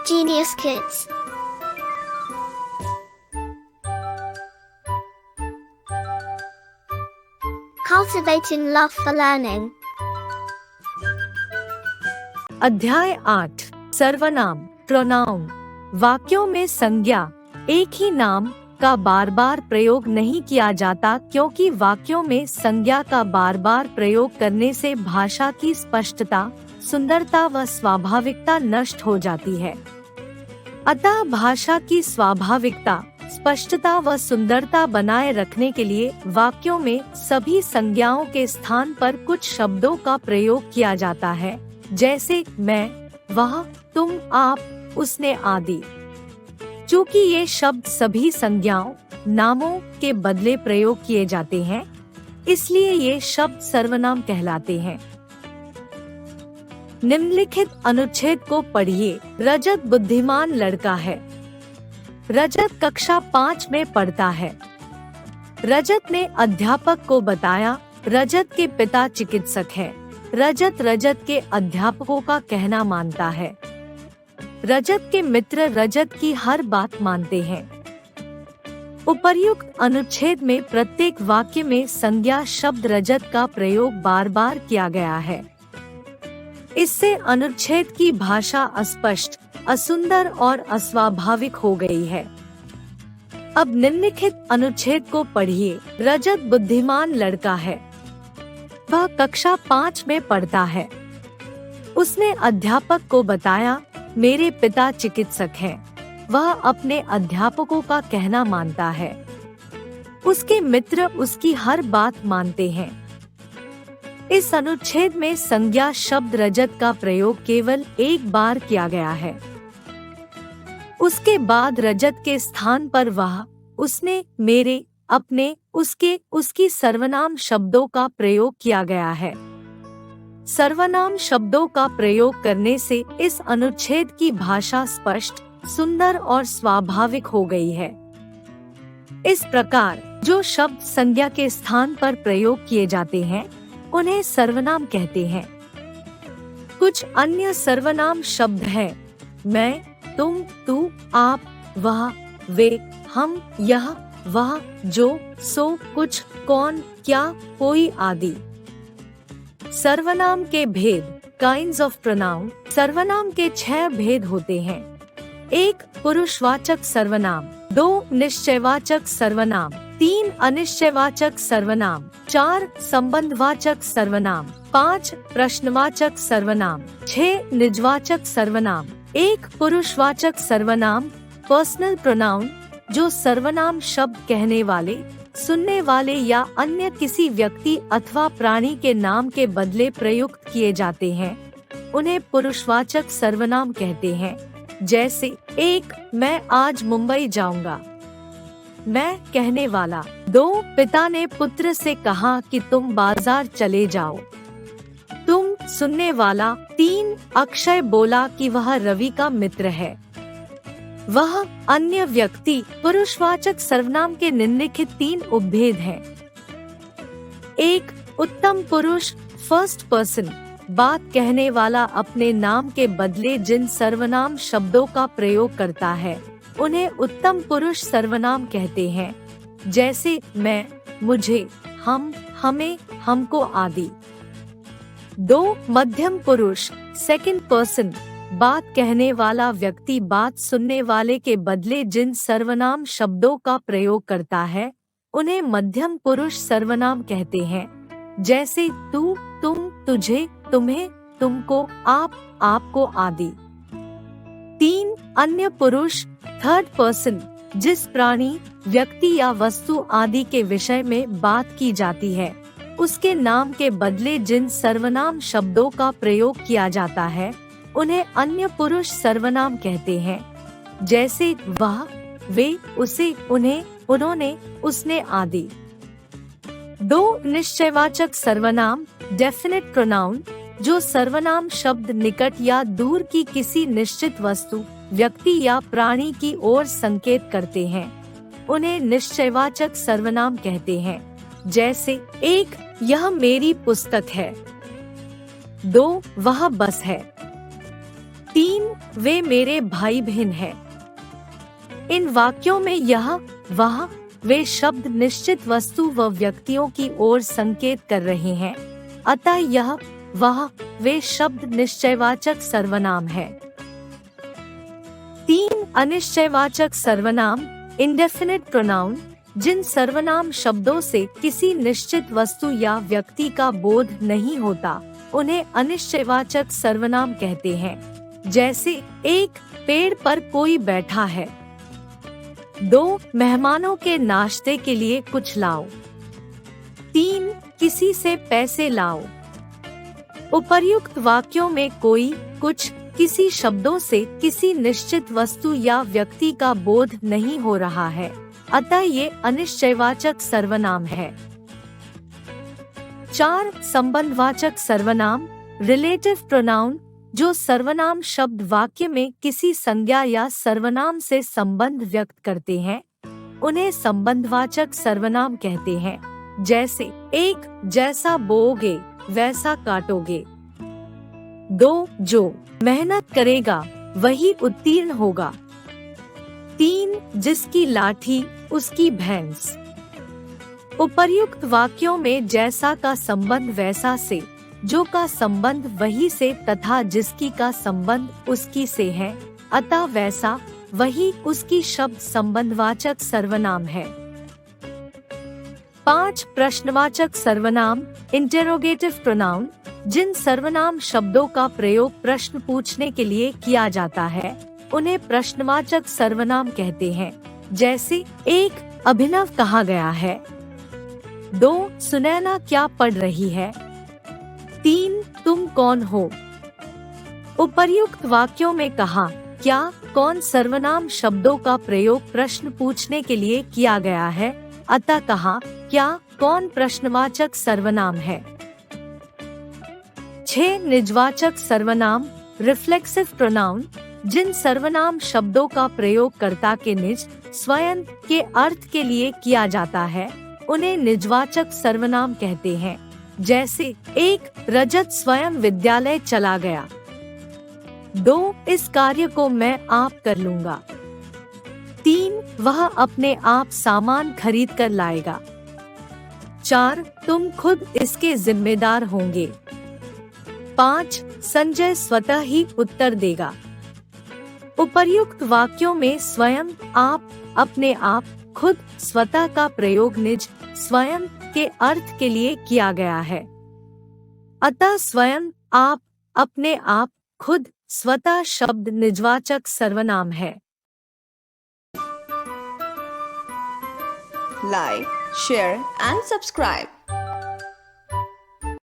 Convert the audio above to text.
Genius Kids. Cultivating love for learning. अध्याय 8 सर्वनाम pronoun. वाक्यों में संज्ञा एक ही नाम का बार बार प्रयोग नहीं किया जाता क्योंकि वाक्यों में संज्ञा का बार बार प्रयोग करने से भाषा की स्पष्टता, सुंदरता व स्वाभाविकता नष्ट हो जाती है। अतः भाषा की स्वाभाविकता, स्पष्टता व सुंदरता बनाए रखने के लिए वाक्यों में सभी संज्ञाओं के स्थान पर कुछ शब्दों का प्रयोग किया जाता है, जैसे मैं, वह, तुम, आप, उसने आदि। चूँकि ये शब्द सभी संज्ञाओं, नामों के बदले प्रयोग किए जाते हैं, इसलिए ये शब्द सर्वनाम कहलाते हैं। निम्नलिखित अनुच्छेद को पढ़िए। रजत बुद्धिमान लड़का है। रजत कक्षा 5 में पढ़ता है। रजत ने अध्यापक को बताया, रजत के पिता चिकित्सक हैं। रजत के अध्यापकों का कहना मानता है। रजत के मित्र रजत की हर बात मानते हैं। उपर्युक्त अनुच्छेद में प्रत्येक वाक्य में संज्ञा शब्द रजत का प्रयोग बार बार किया गया है। इससे अनुच्छेद की भाषा अस्पष्ट, असुंदर और अस्वाभाविक हो गई है। अब निम्नलिखित अनुच्छेद को पढ़िए। रजत बुद्धिमान लड़का है। वह कक्षा 5 में पढ़ता है। उसने अध्यापक को बताया, मेरे पिता चिकित्सक हैं। वह अपने अध्यापकों का कहना मानता है। उसके मित्र उसकी हर बात मानते हैं। इस अनुच्छेद में संज्ञा शब्द रजत का प्रयोग केवल एक बार किया गया है। उसके बाद रजत के स्थान पर वह, उसने, मेरे, अपने, उसके, उसकी सर्वनाम शब्दों का प्रयोग किया गया है। सर्वनाम शब्दों का प्रयोग करने से इस अनुच्छेद की भाषा स्पष्ट, सुंदर और स्वाभाविक हो गई है। इस प्रकार जो शब्द संज्ञा के स्थान पर प्रयोग किए जाते हैं, उन्हें सर्वनाम कहते हैं। कुछ अन्य सर्वनाम शब्द हैं, मैं, तुम, तू, आप, वह, वे, हम, यह, वह, जो, सो, कुछ, कौन, क्या, कोई आदि। सर्वनाम के भेद, काइंड्स ऑफ प्रोनाउन। सर्वनाम के 6 भेद होते हैं। 1 पुरुषवाचक सर्वनाम, 2 निश्चयवाचक सर्वनाम, 3 अनिश्चयवाचक सर्वनाम, 4 संबंधवाचक सर्वनाम, 5 प्रश्नवाचक सर्वनाम, 6 निजवाचक सर्वनाम। 1 पुरुषवाचक सर्वनाम, पर्सनल प्रोनाउन, जो सर्वनाम शब्द कहने वाले, सुनने वाले या अन्य किसी व्यक्ति अथवा प्राणी के नाम के बदले प्रयुक्त किए जाते हैं, उन्हें पुरुषवाचक सर्वनाम कहते हैं। जैसे 1 मैं आज मुंबई जाऊंगा। मैं कहने वाला। 2 पिता ने पुत्र से कहा कि तुम बाजार चले जाओ। तुम सुनने वाला। 3 अक्षय बोला कि वह रवि का मित्र है। वह अन्य व्यक्ति। पुरुषवाचक सर्वनाम के निम्नलिखित 3 उपभेद हैं। 1 उत्तम पुरुष, फर्स्ट पर्सन, बात कहने वाला अपने नाम के बदले जिन सर्वनाम शब्दों का प्रयोग करता है, उन्हें उत्तम पुरुष सर्वनाम कहते हैं, जैसे मैं, मुझे, हम, हमें, हमको आदि। 2 मध्यम पुरुष, सेकंड पर्सन, बात कहने वाला व्यक्ति बात सुनने वाले के बदले जिन सर्वनाम शब्दों का प्रयोग करता है, उन्हें मध्यम पुरुष सर्वनाम कहते हैं, जैसे तू, तुम, तुझे, तुम्हें, तुमको, आप, आपको आदि। 3 अन्य पुरुष, थर्ड पर्सन, जिस प्राणी, व्यक्ति या वस्तु आदि के विषय में बात की जाती है, उसके नाम के बदले जिन सर्वनाम शब्दों का प्रयोग किया जाता है, उन्हें अन्य पुरुष सर्वनाम कहते हैं, जैसे वह, वे, उसे, उन्हें, उन्होंने, उसने आदि। 2 निश्चयवाचक सर्वनाम, डेफिनेट प्रोनाउन, जो सर्वनाम शब्द निकट या दूर की किसी निश्चित वस्तु, व्यक्ति या प्राणी की ओर संकेत करते हैं, उन्हें निश्चयवाचक सर्वनाम कहते हैं, जैसे 1 यह मेरी पुस्तक है। 2 वह बस है। 3 वे मेरे भाई बहन हैं। इन वाक्यों में यह, वह, वे शब्द निश्चित वस्तु व व्यक्तियों की ओर संकेत कर रहे हैं। अतः यह, वह, वे शब्द निश्चयवाचक सर्वनाम है। 3 अनिश्चयवाचक सर्वनाम, इंडेफिनिट प्रोनाउन, जिन सर्वनाम शब्दों से किसी निश्चित वस्तु या व्यक्ति का बोध नहीं होता, उन्हें अनिश्चयवाचक सर्वनाम कहते हैं। जैसे 1 पेड़ पर कोई बैठा है, 2 मेहमानों के नाश्ते के लिए कुछ लाओ, 3 किसी से पैसे लाओ। उपर्युक्त वाक्यों में कोई, कुछ, किसी शब्दों से किसी निश्चित वस्तु या व्यक्ति का बोध नहीं हो रहा है, अतः ये अनिश्चयवाचक सर्वनाम है। 4 संबंधवाचक सर्वनाम, रिलेटिव प्रोनाउन, जो सर्वनाम शब्द वाक्य में किसी संज्ञा या सर्वनाम से संबंध व्यक्त करते हैं, उन्हें संबंधवाचक सर्वनाम कहते हैं। जैसे 1 जैसा बोओगे वैसा काटोगे, 2 जो मेहनत करेगा वही उत्तीर्ण होगा, 3 जिसकी लाठी उसकी भैंस। उपर्युक्त वाक्यों में जैसा का संबंध वैसा से, जो का संबंध वही से तथा जिसकी का संबंध उसकी से है, अतः वैसा, वही, उसकी शब्द संबंधवाचक सर्वनाम है। 5 प्रश्नवाचक सर्वनाम, इंटेरोगेटिव प्रोनाउन, जिन सर्वनाम शब्दों का प्रयोग प्रश्न पूछने के लिए किया जाता है, उन्हें प्रश्नवाचक सर्वनाम कहते हैं। जैसे 1 अभिनव कहाँ गया है, 2 सुनैना क्या पढ़ रही है, 3 तुम कौन हो। उपर्युक्त वाक्यों में कहाँ, क्या, कौन सर्वनाम शब्दों का प्रयोग प्रश्न पूछने के लिए किया गया है, अतः कहाँ, क्या, कौन प्रश्नवाचक सर्वनाम है। 6 निजवाचक सर्वनाम, रिफ्लेक्सिव प्रोनाउन, जिन सर्वनाम शब्दों का प्रयोग कर्ता के निज, स्वयं के अर्थ के लिए किया जाता है, उन्हें निजवाचक सर्वनाम कहते हैं। जैसे 1 रजत स्वयं विद्यालय चला गया, 2 इस कार्य को मैं आप कर लूंगा, 3 वह अपने आप सामान खरीद कर लाएगा, 4 तुम खुद इसके जिम्मेदार होंगे, 5 संजय स्वतः ही उत्तर देगा। उपर्युक्त वाक्यों में स्वयं, आप, अपने आप, खुद, स्वतः का प्रयोग निज, स्वयं के अर्थ के लिए किया गया है। अतः स्वयं, आप, अपने आप, खुद, स्वतः शब्द निजवाचक सर्वनाम है। Like, share and subscribe.